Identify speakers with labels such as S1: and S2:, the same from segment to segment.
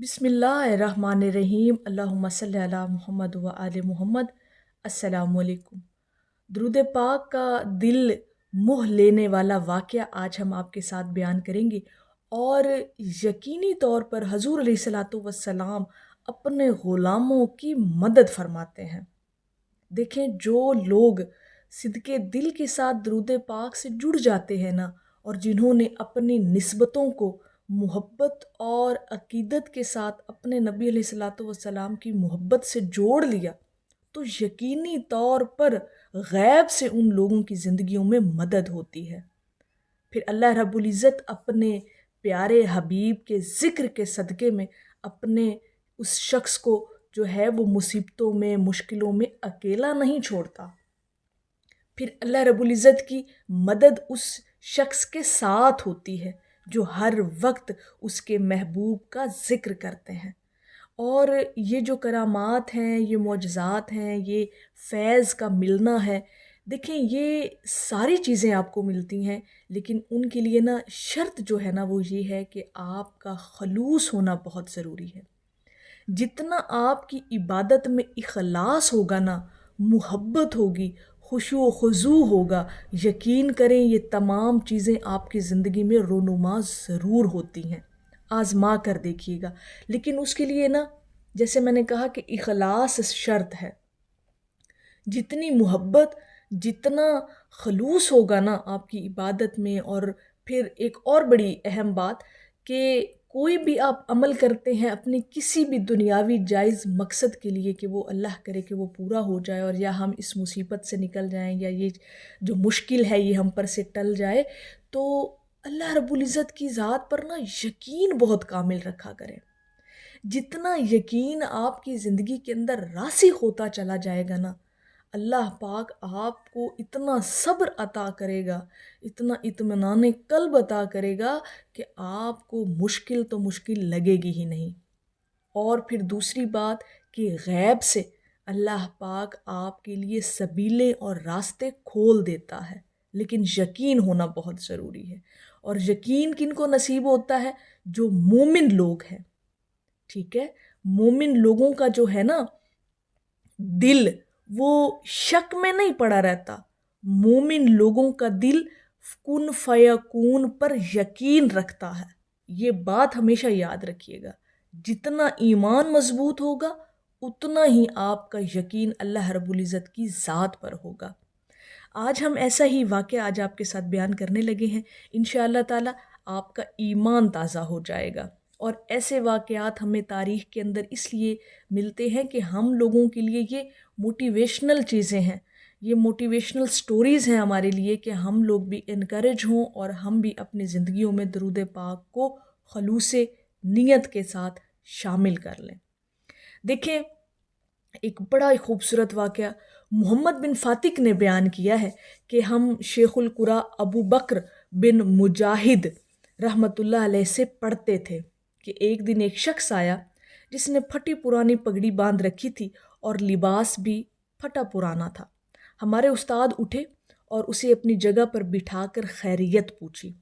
S1: بسم اللہ الرحمن الرحیم، اللہم صلی علی محمد و آل محمد۔ السلام علیکم۔ درود پاک کا دل موہ لینے والا واقعہ آج ہم آپ کے ساتھ بیان کریں گے، اور یقینی طور پر حضور علیہ الصلاۃ والسلام اپنے غلاموں کی مدد فرماتے ہیں۔ دیکھیں، جو لوگ صدقے دل کے ساتھ درود پاک سے جڑ جاتے ہیں نا، اور جنہوں نے اپنی نسبتوں کو محبت اور عقیدت کے ساتھ اپنے نبی علیہ الصلاۃ والسلام کی محبت سے جوڑ لیا، تو یقینی طور پر غیب سے ان لوگوں کی زندگیوں میں مدد ہوتی ہے۔ پھر اللہ رب العزت اپنے پیارے حبیب کے ذکر کے صدقے میں اپنے اس شخص کو جو ہے وہ مصیبتوں میں، مشکلوں میں اکیلا نہیں چھوڑتا۔ پھر اللہ رب العزت کی مدد اس شخص کے ساتھ ہوتی ہے جو ہر وقت اس کے محبوب کا ذکر کرتے ہیں۔ اور یہ جو کرامات ہیں، یہ معجزات ہیں، یہ فیض کا ملنا ہے، دیکھیں یہ ساری چیزیں آپ کو ملتی ہیں، لیکن ان کے لیے نا شرط جو ہے نا وہ یہ ہے کہ آپ کا خلوص ہونا بہت ضروری ہے۔ جتنا آپ کی عبادت میں اخلاص ہوگا نا، محبت ہوگی، خشوع و خضوع ہوگا، یقین کریں یہ تمام چیزیں آپ کی زندگی میں رونما ضرور ہوتی ہیں۔ آزما کر دیکھیے گا، لیکن اس کے لیے نا جیسے میں نے کہا کہ اخلاص شرط ہے۔ جتنی محبت، جتنا خلوص ہوگا نا آپ کی عبادت میں، اور پھر ایک اور بڑی اہم بات کہ کوئی بھی آپ عمل کرتے ہیں اپنی کسی بھی دنیاوی جائز مقصد کے لیے کہ وہ اللہ کرے کہ وہ پورا ہو جائے، اور یا ہم اس مصیبت سے نکل جائیں، یا یہ جو مشکل ہے یہ ہم پر سے ٹل جائے، تو اللہ رب العزت کی ذات پر نا یقین بہت کامل رکھا کریں۔ جتنا یقین آپ کی زندگی کے اندر راسخ ہوتا چلا جائے گا نا، اللہ پاک آپ کو اتنا صبر عطا کرے گا، اتنا اطمینان قلب عطا کرے گا کہ آپ کو مشکل تو مشکل لگے گی ہی نہیں۔ اور پھر دوسری بات کہ غیب سے اللہ پاک آپ کے لیے سبیلیں اور راستے کھول دیتا ہے، لیکن یقین ہونا بہت ضروری ہے۔ اور یقین کن کو نصیب ہوتا ہے؟ جو مومن لوگ ہیں، ٹھیک ہے؟ مومن لوگوں کا جو ہے نا دل، وہ شک میں نہیں پڑا رہتا۔ مومن لوگوں کا دل کن فیکون پر یقین رکھتا ہے۔ یہ بات ہمیشہ یاد رکھیے گا، جتنا ایمان مضبوط ہوگا اتنا ہی آپ کا یقین اللہ رب العزت کی ذات پر ہوگا۔ آج ہم ایسا ہی واقعہ آج آپ کے ساتھ بیان کرنے لگے ہیں، انشاءاللہ تعالی آپ کا ایمان تازہ ہو جائے گا۔ اور ایسے واقعات ہمیں تاریخ کے اندر اس لیے ملتے ہیں کہ ہم لوگوں کے لیے یہ موٹیویشنل چیزیں ہیں، یہ موٹیویشنل سٹوریز ہیں ہمارے لیے کہ ہم لوگ بھی انکریج ہوں، اور ہم بھی اپنی زندگیوں میں درود پاک کو خلوص نیت کے ساتھ شامل کر لیں۔ دیکھیں، ایک بڑا ہی خوبصورت واقعہ محمد بن فاتق نے بیان کیا ہے کہ ہم شیخ القرآ ابو بکر بن مجاہد رحمۃ اللہ علیہ سے پڑھتے تھے کہ ایک دن ایک شخص آیا جس نے پھٹی پرانی پگڑی باندھ رکھی تھی اور لباس بھی پھٹا پرانا تھا۔ ہمارے استاد اٹھے اور اسے اپنی جگہ پر بٹھا کر خیریت پوچھی۔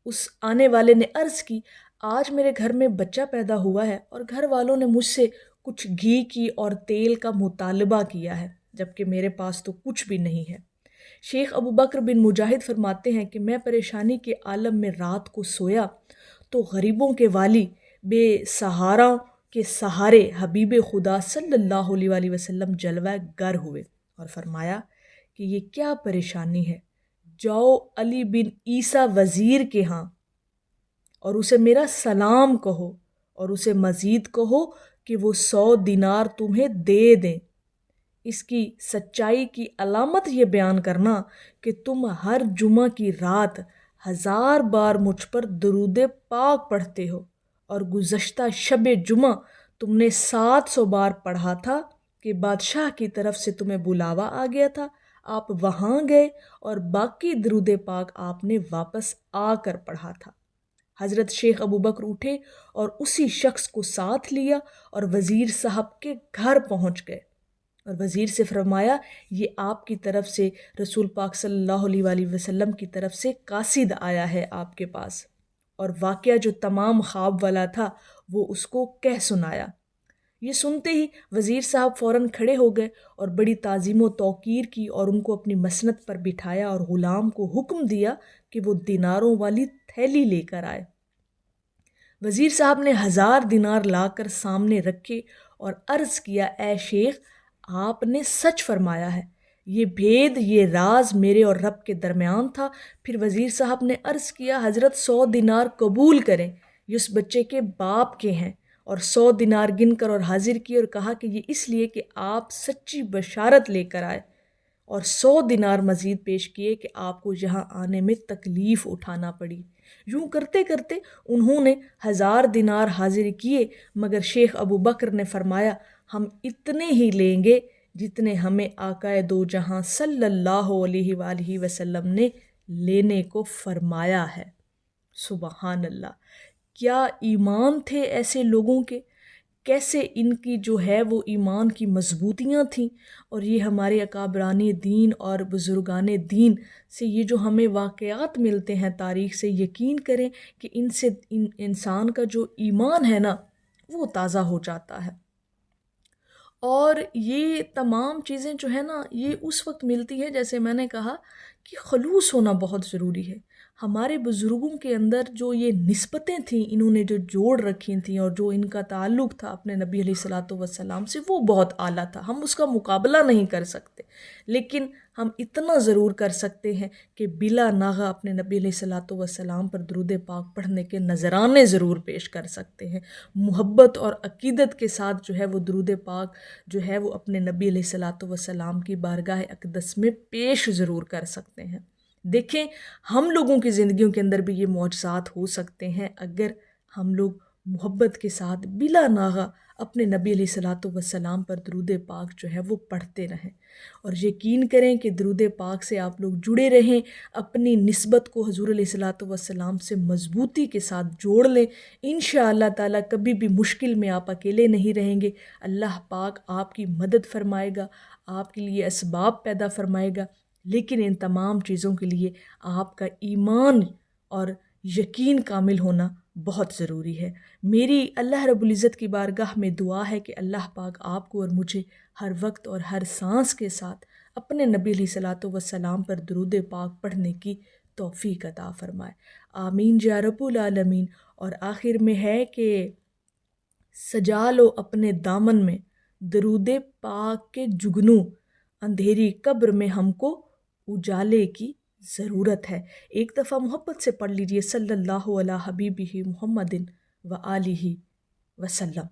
S1: اس آنے والے نے عرض کی، آج میرے گھر میں بچہ پیدا ہوا ہے اور گھر والوں نے مجھ سے کچھ گھی کی اور تیل کا مطالبہ کیا ہے، جبکہ میرے پاس تو کچھ بھی نہیں ہے۔ شیخ ابو بکر بن مجاہد فرماتے ہیں کہ میں پریشانی کے عالم میں رات کو سویا تو غریبوں کے والی، بے سہارا کے سہارے حبیب خدا صلی اللہ علیہ وآلہ وسلم جلوہ گر ہوئے اور فرمایا کہ یہ کیا پریشانی ہے، جاؤ علی بن عیسیٰ وزیر کے ہاں اور اسے میرا سلام کہو، اور اسے مزید کہو کہ وہ 100 دینار تمہیں دے دیں۔ اس کی سچائی کی علامت یہ بیان کرنا کہ تم ہر جمعہ کی رات 1000 بار مجھ پر درود پاک پڑھتے ہو، اور گزشتہ شب جمعہ تم نے 700 بار پڑھا تھا کہ بادشاہ کی طرف سے تمہیں بلاوا آ گیا تھا، آپ وہاں گئے اور باقی درود پاک آپ نے واپس آ کر پڑھا تھا۔ حضرت شیخ ابو بکر اٹھے اور اسی شخص کو ساتھ لیا اور وزیر صاحب کے گھر پہنچ گئے، اور وزیر سے فرمایا یہ آپ کی طرف سے رسول پاک صلی اللہ علیہ وآلہ وسلم کی طرف سے قاصد آیا ہے آپ کے پاس۔ اور واقعہ جو تمام خواب والا تھا وہ اس کو کہہ سنایا۔ یہ سنتے ہی وزیر صاحب فوراً کھڑے ہو گئے اور بڑی تعظیم و توقیر کی اور ان کو اپنی مسند پر بٹھایا اور غلام کو حکم دیا کہ وہ دیناروں والی تھیلی لے کر آئے۔ وزیر صاحب نے 1000 دینار لا کر سامنے رکھے اور عرض کیا، اے شیخ، آپ نے سچ فرمایا ہے، یہ بھید، یہ راز میرے اور رب کے درمیان تھا۔ پھر وزیر صاحب نے عرض کیا، حضرت 100 دینار قبول کریں، یہ اس بچے کے باپ کے ہیں، اور 100 دینار گن کر اور حاضر کیے اور کہا کہ یہ اس لیے کہ آپ سچی بشارت لے کر آئے، اور 100 دینار مزید پیش کیے کہ آپ کو یہاں آنے میں تکلیف اٹھانا پڑی۔ یوں کرتے کرتے انہوں نے 1000 دینار حاضر کیے، مگر شیخ ابو بکر نے فرمایا، ہم اتنے ہی لیں گے جتنے ہمیں آقا دو جہاں صلی اللہ علیہ وآلہ وسلم نے لینے کو فرمایا ہے۔ سبحان اللہ! کیا ایمان تھے ایسے لوگوں کے، کیسے ان کی جو ہے وہ ایمان کی مضبوطیاں تھیں، اور یہ ہمارے اکابران دین اور بزرگان دین سے یہ جو ہمیں واقعات ملتے ہیں تاریخ سے، یقین کریں کہ ان سے انسان کا جو ایمان ہے نا وہ تازہ ہو جاتا ہے۔ اور یہ تمام چیزیں جو ہے نا یہ اس وقت ملتی ہے، جیسے میں نے کہا کہ خلوص ہونا بہت ضروری ہے۔ ہمارے بزرگوں کے اندر جو یہ نسبتیں تھیں، انہوں نے جو جوڑ رکھی تھیں اور جو ان کا تعلق تھا اپنے نبی علیہ الصلاۃ والسلام سے، وہ بہت اعلیٰ تھا۔ ہم اس کا مقابلہ نہیں کر سکتے، لیکن ہم اتنا ضرور کر سکتے ہیں کہ بلا ناغہ اپنے نبی علیہ الصلاۃ والسلام پر درود پاک پڑھنے کے نذرانے ضرور پیش کر سکتے ہیں۔ محبت اور عقیدت کے ساتھ جو ہے وہ درود پاک جو ہے وہ اپنے نبی علیہ الصلاۃ والسلام کی بارگاہ اقدس میں پیش ضرور کر سکتے ہیں۔ دیکھیں، ہم لوگوں کی زندگیوں کے اندر بھی یہ معجزات ہو سکتے ہیں اگر ہم لوگ محبت کے ساتھ بلا ناغہ اپنے نبی علیہ الصلاۃ والسلام پر درود پاک جو ہے وہ پڑھتے رہیں، اور یقین کریں کہ درود پاک سے آپ لوگ جڑے رہیں، اپنی نسبت کو حضور علیہ الصلاۃ والسلام سے مضبوطی کے ساتھ جوڑ لیں۔ انشاءاللہ تعالیٰ کبھی بھی مشکل میں آپ اکیلے نہیں رہیں گے، اللہ پاک آپ کی مدد فرمائے گا، آپ کے لیے اسباب پیدا فرمائے گا، لیکن ان تمام چیزوں کے لیے آپ کا ایمان اور یقین کامل ہونا بہت ضروری ہے۔ میری اللہ رب العزت کی بارگاہ میں دعا ہے کہ اللہ پاک آپ کو اور مجھے ہر وقت اور ہر سانس کے ساتھ اپنے نبی علیہ الصلاۃ والسلام پر درود پاک پڑھنے کی توفیق عطا فرمائے۔ آمین یا رب العالمین۔ اور آخر میں ہے کہ سجا لو اپنے دامن میں درود پاک کے جگنوں، اندھیری قبر میں ہم کو اجالے کی ضرورت ہے۔ ایک دفعہ محبت سے پڑھ لیجئے، صلی اللہ علیہ حبیبہ محمد و آلہ وسلم۔